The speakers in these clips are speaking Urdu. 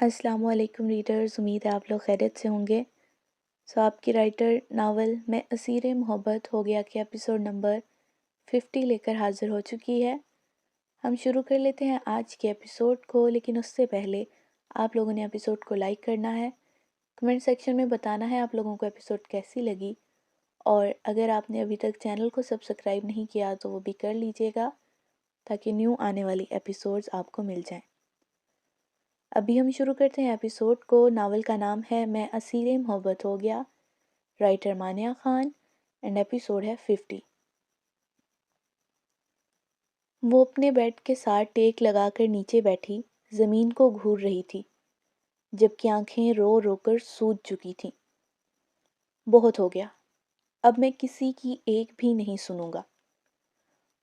السلام علیکم ریڈرز، امید ہے آپ لوگ خیریت سے ہوں گے۔ آپ کی رائٹر ناول میں اسیر محبت ہو گیا کہ ایپیسوڈ نمبر 50 لے کر حاضر ہو چکی ہے۔ ہم شروع کر لیتے ہیں آج کے ایپیسوڈ کو، لیکن اس سے پہلے آپ لوگوں نے ایپیسوڈ کو لائک کرنا ہے، کمنٹ سیکشن میں بتانا ہے آپ لوگوں کو ایپیسوڈ کیسی لگی، اور اگر آپ نے ابھی تک چینل کو سبسکرائب نہیں کیا تو وہ بھی کر لیجیے گا تاکہ نیو آنے والی ایپیسوڈز آپ کو مل جائیں۔ ابھی ہم شروع کرتے ہیں ایپیسوڈ کو۔ ناول کا نام ہے میں اسیر محبت ہو گیا، رائٹر مانیہ خان، اینڈ ایپیسوڈ ہے 50۔ وہ اپنے بیڈ کے ساتھ ٹیک لگا کر نیچے بیٹھی زمین کو گھور رہی تھی، جبکہ آنکھیں رو رو کر سوج چکی تھیں۔ بہت ہو گیا، اب میں کسی کی ایک بھی نہیں سنوں گا۔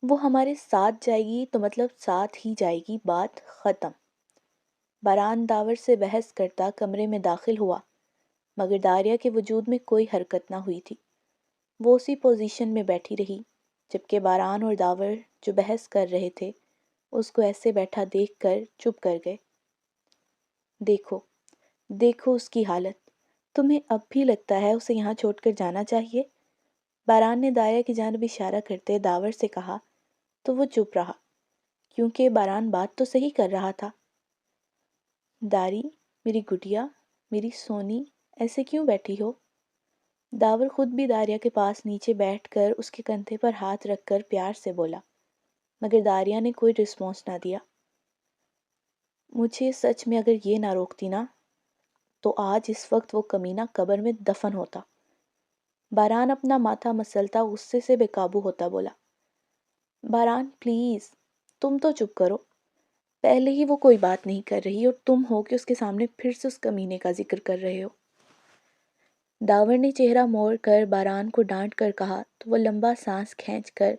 وہ ہمارے ساتھ جائے گی تو مطلب ساتھ ہی جائے گی، بات ختم۔ باران داور سے بحث کرتا کمرے میں داخل ہوا، مگر داریہ کے وجود میں کوئی حرکت نہ ہوئی تھی۔ وہ اسی پوزیشن میں بیٹھی رہی، جبکہ باران اور داور جو بحث کر رہے تھے اس کو ایسے بیٹھا دیکھ کر چپ کر گئے۔ دیکھو دیکھو اس کی حالت، تمہیں اب بھی لگتا ہے اسے یہاں چھوڑ کر جانا چاہیے؟ باران نے داریہ کی جانب اشارہ کرتے داور سے کہا، تو وہ چپ رہا، کیونکہ باران بات تو صحیح کر رہا تھا۔ داری، میری گٹیا، میری سونی، ایسے کیوں بیٹھی ہو؟ داور خود بھی داریہ کے پاس نیچے بیٹھ کر اس کے کندھے پر ہاتھ رکھ کر پیار سے بولا، مگر داریہ نے کوئی رسپانس نہ دیا۔ مجھے سچ میں اگر یہ نہ روکتی نا تو آج اس وقت وہ کمینہ قبر میں دفن ہوتا۔ باران اپنا ماتھا مسلتا غصے سے بے قابو ہوتا بولا، باران پلیز تم تو چپ کرو، پہلے ہی وہ کوئی بات نہیں کر رہی اور تم ہو کہ اس کے سامنے پھر سے اس کمینے کا ذکر کر رہے ہو۔ داور نے چہرہ موڑ کر باران کو ڈانٹ کر کہا تو وہ لمبا سانس کھینچ کر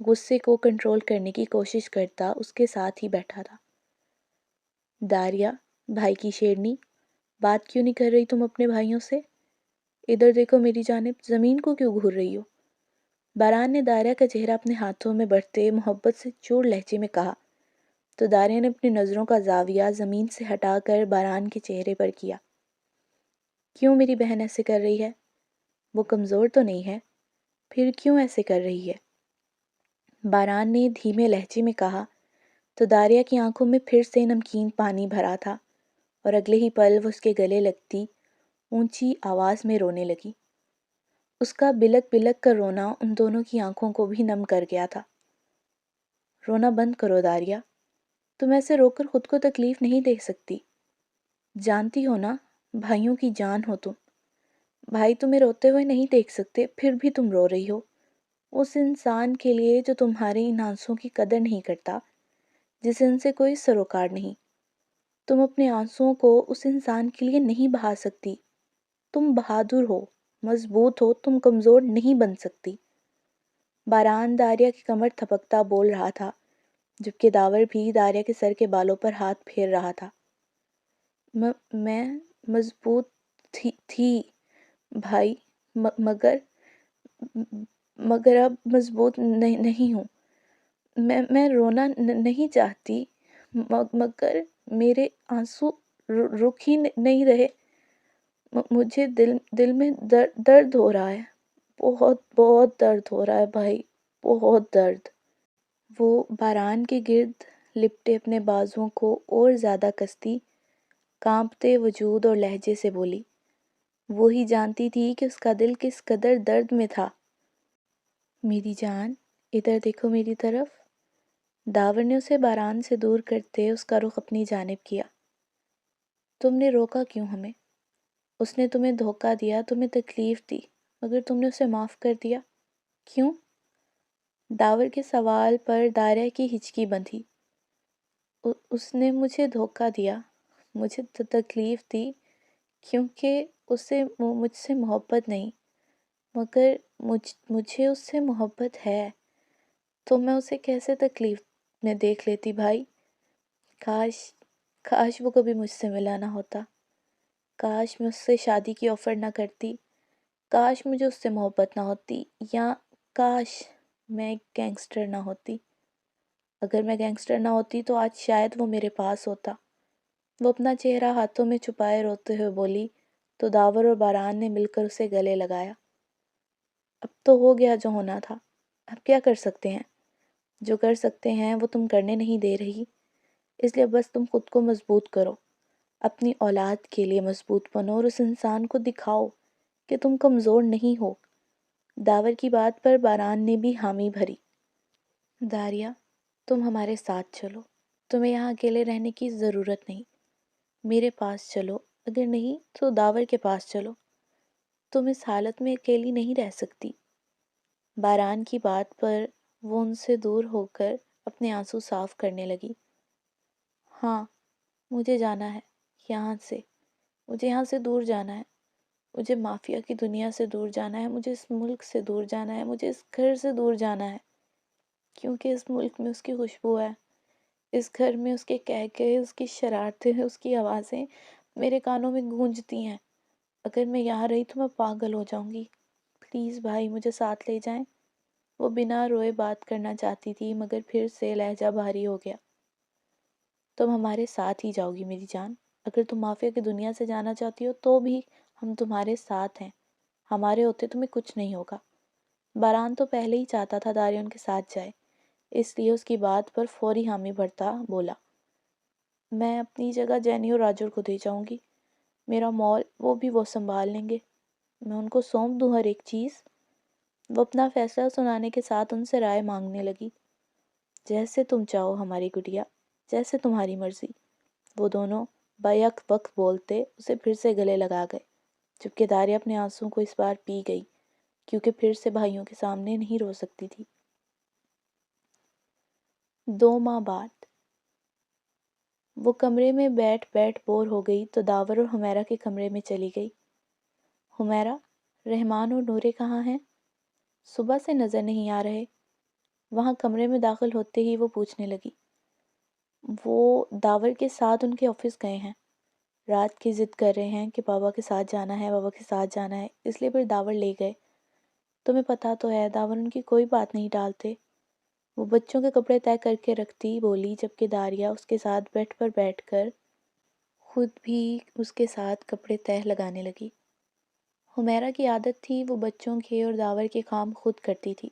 غصے کو کنٹرول کرنے کی کوشش کرتا اس کے ساتھ ہی بیٹھا تھا۔ داریہ، بھائی کی شیرنی، بات کیوں نہیں کر رہی تم اپنے بھائیوں سے؟ ادھر دیکھو میری جانب، زمین کو کیوں گھور رہی ہو؟ باران نے داریہ کا چہرہ اپنے ہاتھوں میں بڑھتے محبت سے چور لہجے میں کہا، تو داریہ نے اپنی نظروں کا زاویہ زمین سے ہٹا کر باران کے چہرے پر کیا۔ کیوں میری بہن ایسے کر رہی ہے؟ وہ کمزور تو نہیں ہے، پھر کیوں ایسے کر رہی ہے؟ باران نے دھیمے لہجے میں کہا، تو داریہ کی آنکھوں میں پھر سے نمکین پانی بھرا تھا اور اگلے ہی پل وہ اس کے گلے لگتی اونچی آواز میں رونے لگی۔ اس کا بلک بلک کر رونا ان دونوں کی آنکھوں کو بھی نم کر گیا تھا۔ رونا بند کرو داریہ، تم ایسے رو کر خود کو تکلیف نہیں دے سکتی۔ جانتی ہو نا، بھائیوں کی جان ہو تم، بھائی تمہیں روتے ہوئے نہیں دیکھ سکتے، پھر بھی تم رو رہی ہو، اس انسان کے لیے جو تمہارے ان آنسوں کی قدر نہیں کرتا، جسے ان سے کوئی سروکار نہیں۔ تم اپنے آنسوں کو اس انسان کے لیے نہیں بہا سکتی۔ تم بہادر ہو، مضبوط ہو، تم کمزور نہیں بن سکتی۔ باران داریہ کی کمر تھپکتا بول رہا تھا، جبکہ داور بھی داریہ کے سر کے بالوں پر ہاتھ پھیر رہا تھا۔ میں مضبوط تھی بھائی، مگر اب مضبوط نہیں ہوں۔ میں رونا نہیں چاہتی، مگر میرے آنسو رک ہی نہیں رہے۔ مجھے دل میں درد ہو رہا ہے، بہت بہت درد ہو رہا ہے بھائی، بہت درد۔ وہ باران کے گرد لپٹے اپنے بازوؤں کو اور زیادہ کستی کانپتے وجود اور لہجے سے بولی۔ وہی جانتی تھی کہ اس کا دل کس قدر درد میں تھا۔ میری جان، ادھر دیکھو میری طرف۔ داور نے اسے باران سے دور کرتے اس کا رخ اپنی جانب کیا۔ تم نے روکا کیوں ہمیں؟ اس نے تمہیں دھوکہ دیا، تمہیں تکلیف دی، مگر تم نے اسے معاف کر دیا، کیوں؟ داور کے سوال پر داریہ کی ہچکی بندھی۔ اس نے مجھے دھوکہ دیا، مجھے تکلیف دی، کیونکہ اسے مجھ سے محبت نہیں، مگر مجھے اس سے محبت ہے، تو میں اسے کیسے تکلیف میں دیکھ لیتی بھائی؟ کاش وہ کبھی مجھ سے ملا نہ ہوتا، کاش میں اس سے شادی کی آفر نہ کرتی، کاش مجھے اس سے محبت نہ ہوتی، یا کاش میں ایک گینگسٹر نہ ہوتی۔ اگر میں گینگسٹر نہ ہوتی تو آج شاید وہ میرے پاس ہوتا، وہ اپنا چہرہ ہاتھوں میں چھپائے روتے ہوئے بولی تو داور اور باران نے مل کر اسے گلے لگایا۔ اب تو ہو گیا جو ہونا تھا، اب کیا کر سکتے ہیں؟ جو کر سکتے ہیں وہ تم کرنے نہیں دے رہی، اس لیے بس تم خود کو مضبوط کرو، اپنی اولاد کے لیے مضبوط بنو اور اس انسان کو دکھاؤ کہ تم کمزور نہیں ہو۔ داور کی بات پر باران نے بھی حامی بھری۔ داریا، تم ہمارے ساتھ چلو، تمہیں یہاں اکیلے رہنے کی ضرورت نہیں، میرے پاس چلو، اگر نہیں تو داور کے پاس چلو، تم اس حالت میں اکیلی نہیں رہ سکتی۔ باران کی بات پر وہ ان سے دور ہو کر اپنے آنسو صاف کرنے لگی۔ ہاں، مجھے جانا ہے یہاں سے، مجھے یہاں سے دور جانا ہے، مجھے مافیا کی دنیا سے دور جانا ہے، مجھے اس ملک سے دور جانا ہے، مجھے اس گھر سے دور جانا ہے، کیونکہ اس ملک میں اس کی خوشبو ہے، اس گھر میں اس کے کہکہے، اس کی شرارتیں، اس کی آوازیں میرے کانوں میں گونجتی ہیں۔ اگر میں یہاں رہی تو میں پاگل ہو جاؤں گی، پلیز بھائی مجھے ساتھ لے جائیں۔ وہ بنا روئے بات کرنا چاہتی تھی مگر پھر سے لہجہ بھاری ہو گیا۔ تم ہمارے ساتھ ہی جاؤ گی میری جان، اگر تم مافیا کی دنیا سے جانا چاہتی ہو تو بھی ہم تمہارے ساتھ ہیں، ہمارے ہوتے تمہیں کچھ نہیں ہوگا۔ باران تو پہلے ہی چاہتا تھا داریا ان کے ساتھ جائے، اس لیے اس کی بات پر فوری حامی بھرتا بولا، میں اپنی جگہ جینی اور راجر کو دے جاؤں گی، میرا مال وہ سنبھال لیں گے، میں ان کو سونپ دوں ہر ایک چیز۔ وہ اپنا فیصلہ سنانے کے ساتھ ان سے رائے مانگنے لگی۔ جیسے تم چاہو ہماری گڑیا، جیسے تمہاری مرضی۔ وہ دونوں بیک وقت بولتے اسے پھر سے گلے لگا گئے، جبکہ داریا اپنے آنسوں کو اس بار پی گئی کیونکہ پھر سے بھائیوں کے سامنے نہیں رو سکتی تھی۔ 2 ماہ بعد وہ کمرے میں بیٹھ بیٹھ بور ہو گئی تو داور اور حمیرہ کے کمرے میں چلی گئی۔ حمیرہ، رحمان اور نورے کہاں ہیں؟ صبح سے نظر نہیں آ رہے۔ وہاں کمرے میں داخل ہوتے ہی وہ پوچھنے لگی۔ وہ داور کے ساتھ ان کے آفس گئے ہیں، رات کی ضد کر رہے ہیں کہ بابا کے ساتھ جانا ہے، بابا کے ساتھ جانا ہے، اس لیے پھر داور لے گئے۔ تمہیں پتہ تو ہے داور ان کی کوئی بات نہیں ٹالتے۔ وہ بچوں کے کپڑے طے کر کے رکھتی بولی، جبکہ داریا اس کے ساتھ بیڈ پر بیٹھ کر خود بھی اس کے ساتھ کپڑے تہہ لگانے لگی۔ حمیرہ کی عادت تھی وہ بچوں کے اور داور کے کام خود کرتی تھی،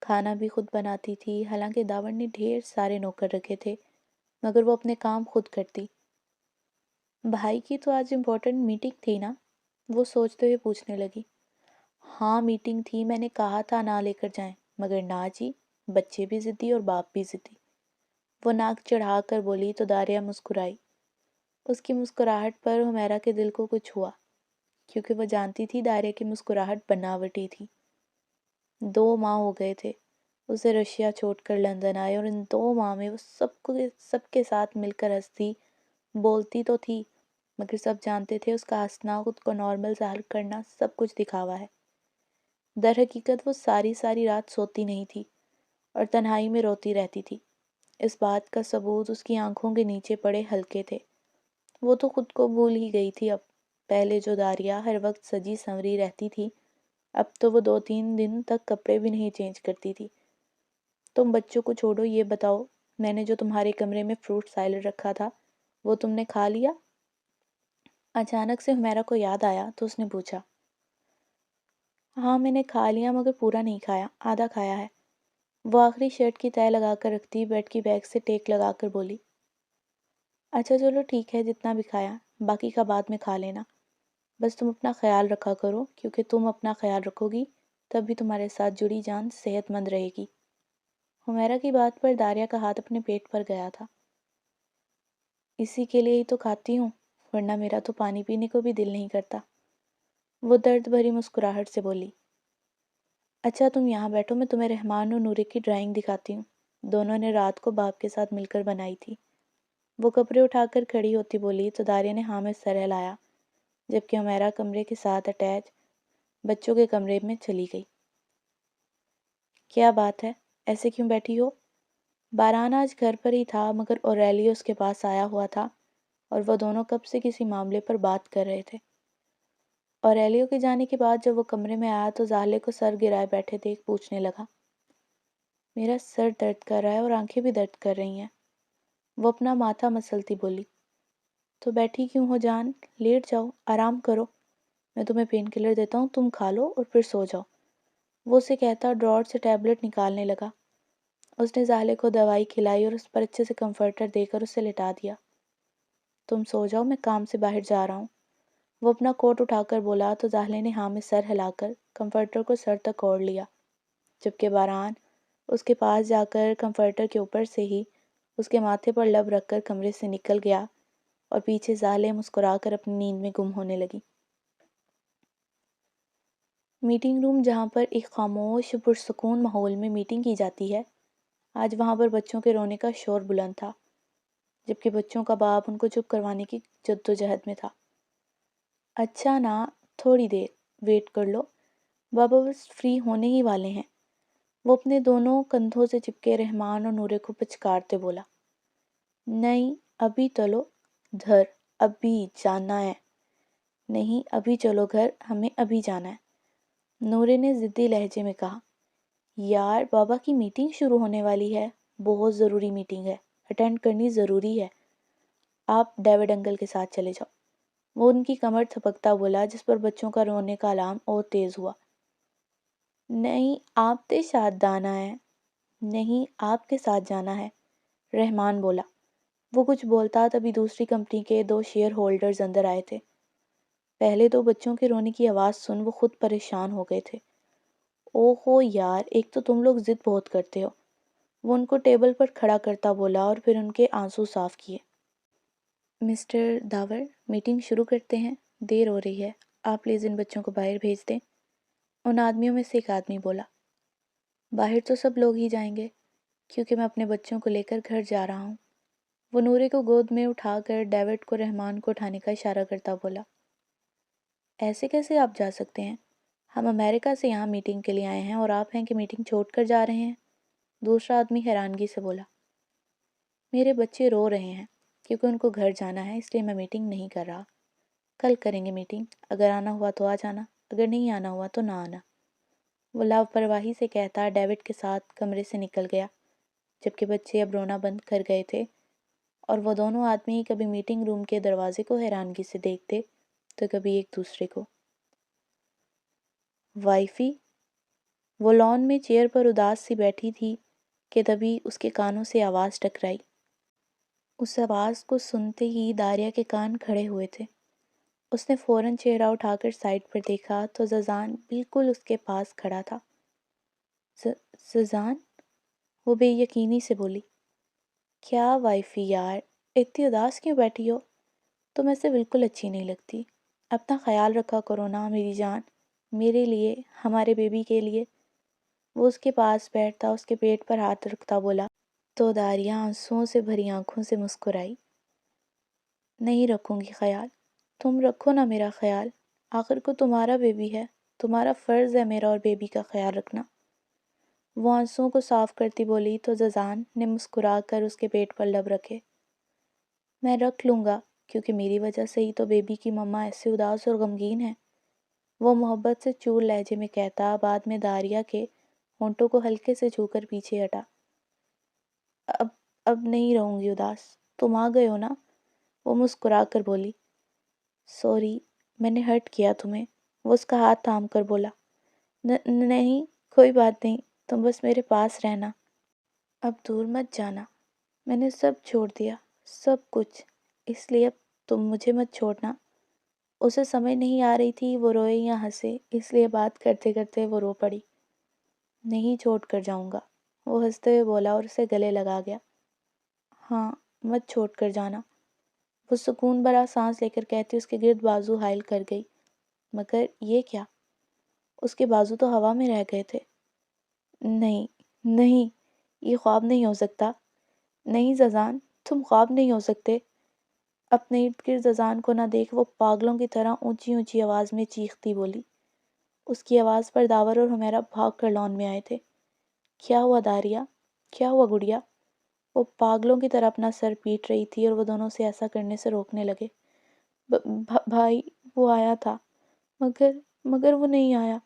کھانا بھی خود بناتی تھی، حالانکہ داور نے ڈھیر سارے نوکر رکھے تھے مگر وہ اپنے کام خود کرتی۔ بھائی کی تو آج امپورٹنٹ میٹنگ تھی نا؟ وہ سوچتے ہوئے پوچھنے لگی۔ ہاں میٹنگ تھی، میں نے کہا تھا نہ لے کر جائیں مگر نہ جی، بچے بھی ضدی اور باپ بھی ضدی۔ وہ ناک چڑھا کر بولی تو داریا مسکرائی۔ اس کی مسکراہٹ پر حمیرہ کے دل کو کچھ ہوا کیونکہ وہ جانتی تھی داریا کی مسکراہٹ بناوٹی تھی۔ 2 ماہ ہو گئے تھے اسے رشیا چھوڑ کر لندن آئے اور ان 2 ماہ میں وہ سب کے ساتھ مل کر ہنستی بولتی تو تھی مگر سب جانتے تھے اس کا ہنسنا، خود کو نارمل ظاہر کرنا سب کچھ دکھاوا ہے۔ در حقیقت وہ ساری ساری رات سوتی نہیں تھی اور تنہائی میں روتی رہتی تھی۔ اس بات کا ثبوت اس کی آنکھوں کے نیچے پڑے حلقے تھے۔ وہ تو خود کو بھول ہی گئی تھی اب۔ پہلے جو داریا ہر وقت سجی سنوری رہتی تھی، اب تو وہ 2-3 دن تک کپڑے بھی نہیں چینج کرتی تھی۔ تم بچوں کو چھوڑو، یہ بتاؤ میں نے جو تمہارے کمرے میں فروٹ سیلڈ رکھا تھا وہ تم نے کھا لیا؟ اچانک سے حمیرہ کو یاد آیا تو اس نے پوچھا۔ ہاں میں نے کھا لیا مگر پورا نہیں کھایا، آدھا کھایا ہے۔ وہ آخری شرٹ کی تہہ لگا کر رکھتی بیڈ کی بیگ سے ٹیک لگا کر بولی۔ اچھا چلو ٹھیک ہے، جتنا بھی کھایا باقی کا بعد میں کھا لینا، بس تم اپنا خیال رکھا کرو کیونکہ تم اپنا خیال رکھو گی تب بھی تمہارے ساتھ جڑی جان صحت مند رہے گی۔ حمیرہ کی بات پر داریا کا ہاتھ اپنے پیٹ پر گیا تھا۔ اسی کے لیے ہی تو کھاتی ہوں، ورنہ میرا تو پانی پینے کو بھی دل نہیں کرتا۔ وہ درد بھری مسکراہٹ سے بولی۔ اچھا تم یہاں بیٹھو، میں تمہیں رحمان اور نورے کی ڈرائنگ دکھاتی ہوں، دونوں نے رات کو باپ کے ساتھ مل کر بنائی تھی۔ وہ کپڑے اٹھا کر کھڑی ہوتی بولی تو داریا نے ہاں میں سر ہلایا، جبکہ حمیرہ کمرے کے ساتھ اٹیچ بچوں کے کمرے میں چلی گئی۔ کیا بات ہے، ایسے کیوں بیٹھی ہو؟ باران آج گھر پر ہی تھا مگر اوریلیو اس کے پاس آیا ہوا تھا اور وہ دونوں کب سے کسی معاملے پر بات کر رہے تھے۔ اوریلیو کے جانے کے بعد جب وہ کمرے میں آیا تو زالے کو سر گرائے بیٹھے دیکھ پوچھنے لگا۔ میرا سر درد کر رہا ہے اور آنکھیں بھی درد کر رہی ہیں، وہ اپنا ماتھا مسلتی بولی۔ تو بیٹھی کیوں ہو جان؟ لیٹ جاؤ، آرام کرو، میں تمہیں پین کلر دیتا ہوں، تم کھا لو اور پھر سو جاؤ۔ وہ اسے کہتا ڈراور سے ٹیبلٹ نکالنے لگا۔ اس نے زاہلے کو دوائی کھلائی اور اس پر اچھے سے کمفرٹر دے کر اسے لٹا دیا۔ تم سو جاؤ، میں کام سے باہر جا رہا ہوں۔ وہ اپنا کوٹ اٹھا کر بولا تو زاہلے نے ہاں میں سر ہلا کر کمفرٹر کو سر تک اوڑھ لیا، جبکہ باران اس کے پاس جا کر کمفرٹر کے اوپر سے ہی اس کے ماتھے پر لب رکھ کر کمرے سے نکل گیا اور پیچھے زاہلے مسکرا کر اپنی نیند میں گم ہونے لگی۔ میٹنگ روم جہاں پر ایک خاموش پرسکون ماحول میں میٹنگ کی جاتی ہے، آج وہاں پر بچوں کے رونے کا شور بلند تھا، جبکہ بچوں کا باپ ان کو چپ کروانے کی جدوجہد میں تھا۔ اچھا نا، تھوڑی دیر ویٹ کر لو، بابا بس فری ہونے ہی والے ہیں۔ وہ اپنے دونوں کندھوں سے چپکے رحمان اور نورے کو پچکارتے بولا۔ نہیں ابھی چلو گھر، ابھی جانا ہے۔ نہیں ابھی چلو گھر، ہمیں ابھی جانا ہے، نورے نے ضدی لہجے میں کہا۔ یار بابا کی میٹنگ شروع ہونے والی ہے، بہت ضروری میٹنگ ہے، اٹینڈ کرنی ضروری ہے، آپ ڈیوڈ انکل کے ساتھ چلے جاؤ۔ وہ ان کی کمر تھپکتا بولا، جس پر بچوں کا رونے کا الارم اور تیز ہوا۔ نہیں آپ تے ساتھ جانا ہے، نہیں آپ کے ساتھ جانا ہے، رحمان بولا۔ وہ کچھ بولتا تبھی دوسری کمپنی کے 2 شیئر ہولڈرز اندر آئے تھے۔ پہلے تو بچوں کے رونے کی آواز سن وہ خود پریشان ہو گئے تھے۔ اوہو یار، ایک تو تم لوگ ضد بہت کرتے ہو، وہ ان کو ٹیبل پر کھڑا کرتا بولا اور پھر ان کے آنسو صاف کیے۔ مسٹر داور، میٹنگ شروع کرتے ہیں، دیر ہو رہی ہے، آپ پلیز ان بچوں کو باہر بھیج دیں۔ ان آدمیوں میں سے ایک آدمی بولا۔ باہر تو سب لوگ ہی جائیں گے، کیونکہ میں اپنے بچوں کو لے کر گھر جا رہا ہوں۔ وہ نورے کو گود میں اٹھا کر ڈیوڈ کو رحمان کو اٹھانے کا اشارہ کرتا بولا۔ ایسے کیسے آپ جا سکتے ہیں؟ ہم امریکہ سے یہاں میٹنگ کے لیے آئے ہیں اور آپ ہیں کہ میٹنگ چھوڑ کر جا رہے ہیں؟ دوسرا آدمی حیرانگی سے بولا۔ میرے بچے رو رہے ہیں کیونکہ ان کو گھر جانا ہے، اس لیے میں میٹنگ نہیں کر رہا۔ کل کریں گے میٹنگ، اگر آنا ہوا تو آ جانا، اگر نہیں آنا ہوا تو نہ آنا۔ وہ لاپرواہی سے کہتا ڈیوڈ کے ساتھ کمرے سے نکل گیا، جبکہ بچے اب رونا بند کر گئے تھے اور وہ دونوں آدمی کبھی میٹنگ روم کے دروازے کو حیرانگی سے دیکھتے تو کبھی ایک دوسرے کو۔ وائفی؟ وہ لان میں چیئر پر اداس سی بیٹھی تھی کہ تبھی اس کے کانوں سے آواز ٹکرائی۔ اس آواز کو سنتے ہی داریہ کے کان کھڑے ہوئے تھے۔ اس نے فوراً چہرہ اٹھا کر سائڈ پر دیکھا تو ززان بالکل اس کے پاس کھڑا تھا۔ ززان؟ وہ بے یقینی سے بولی۔ کیا وائفی یار، اتنی اداس کیوں بیٹھی ہو؟ تم ایسے بالکل اچھی نہیں لگتی، اپنا خیال رکھا کرو نا میری جان، میرے لیے، ہمارے بیبی کے لیے۔ وہ اس کے پاس بیٹھتا اس کے پیٹ پر ہاتھ رکھتا بولا تو داریہ آنسوؤں سے بھری آنکھوں سے مسکرائی۔ نہیں رکھوں گی خیال، تم رکھو نا میرا خیال، آخر کو تمہارا بیبی ہے، تمہارا فرض ہے میرا اور بیبی کا خیال رکھنا۔ وہ آنسوؤں کو صاف کرتی بولی تو ززان نے مسکرا کر اس کے پیٹ پر لب رکھے۔ میں رکھ لوں گا، کیونکہ میری وجہ سے ہی تو بیبی کی مما ایسے اداس اور غمگین ہے، وہ محبت سے چور لہجے میں کہتا، بعد میں داریہ کے ہونٹوں کو ہلکے سے چھو کر پیچھے ہٹا۔ اب اب نہیں رہوں گی اداس، تم آ گئے ہو نا؟ وہ مسکرا کر بولی۔ سوری، میں نے ہرٹ کیا تمہیں، وہ اس کا ہاتھ تھام کر بولا۔ نہیں کوئی بات نہیں، تم بس میرے پاس رہنا، اب دور مت جانا، میں نے سب چھوڑ دیا، سب کچھ، اس لیے اب تم مجھے مت چھوڑنا۔ اسے سمجھ نہیں آ رہی تھی وہ روئے یا ہنسے، اس لیے بات کرتے کرتے وہ رو پڑی۔ نہیں چھوڑ کر جاؤں گا، وہ ہنستے ہوئے بولا اور اسے گلے لگا گیا۔ ہاں مت چھوڑ کر جانا، وہ سکون بھرا سانس لے کر کہتی اس کے گرد بازو حائل کر گئی۔ مگر یہ کیا؟ اس کے بازو تو ہوا میں رہ گئے تھے۔ نہیں نہیں، یہ خواب نہیں ہو سکتا، نہیں ززان، تم خواب نہیں ہو سکتے۔ اپنے ارد گرد ززان کو نہ دیکھ وہ پاگلوں کی طرح اونچی اونچی آواز میں چیختی بولی۔ اس کی آواز پر داور اور ہمیرا بھاگ کر لان میں آئے تھے۔ کیا ہوا داریہ؟ کیا ہوا گڑیا؟ وہ پاگلوں کی طرح اپنا سر پیٹ رہی تھی اور وہ دونوں سے ایسا کرنے سے روکنے لگے۔ بھائی وہ آیا تھا، مگر وہ نہیں آیا،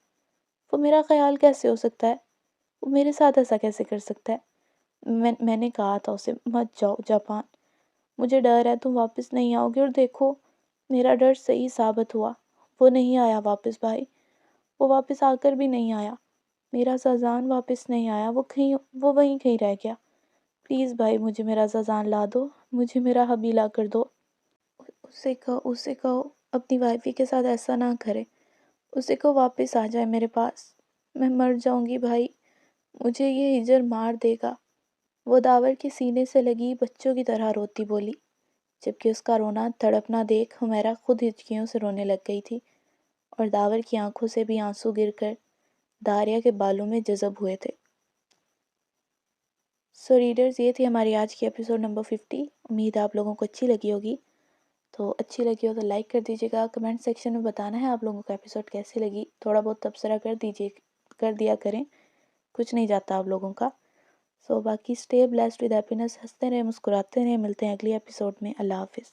وہ میرا خیال کیسے ہو سکتا ہے؟ وہ میرے ساتھ ایسا کیسے کر سکتا ہے؟ میں نے کہا تھا اسے مت جاؤ جاپان، مجھے ڈر ہے تم واپس نہیں آؤ گے، اور دیکھو میرا ڈر صحیح ثابت ہوا، وہ نہیں آیا واپس بھائی، وہ واپس آ کر بھی نہیں آیا، میرا زازان واپس نہیں آیا، وہ وہیں کہیں رہ گیا، پلیز بھائی مجھے میرا زازان لا دو، مجھے میرا حبی لا کر دو۔ اسے کہو اپنی وائفی کے ساتھ ایسا نہ کرے، اسے کہو واپس آ جائے میرے پاس، میں مر جاؤں گی بھائی، مجھے یہ ہجر مار دے گا۔ وہ داور کے سینے سے لگی بچوں کی طرح روتی بولی، جبکہ اس کا رونا تڑپنا دیکھ حمیرہ خود ہچکیوں سے رونے لگ گئی تھی، اور داور کی آنکھوں سے بھی آنسو گر کر داریا کے بالوں میں جذب ہوئے تھے۔ سو ریڈرز، یہ تھی ہماری آج کی ایپیسوڈ نمبر 50۔ امید ہے آپ لوگوں کو اچھی لگی ہوگی، تو اچھی لگی ہو تو لائک کر دیجیے گا، کمنٹ سیکشن میں بتانا ہے آپ لوگوں کو ایپیسوڈ کیسی لگی، تھوڑا بہت تبصرہ کر دیا کریں، کچھ نہیں جاتا آپ لوگوں کا۔ سو باقی اسٹے بلیسڈ ود ہیپینس، ہنستے رہیں مسکراتے رہیں، ملتے ہیں اگلی ایپیسوڈ میں، اللہ حافظ۔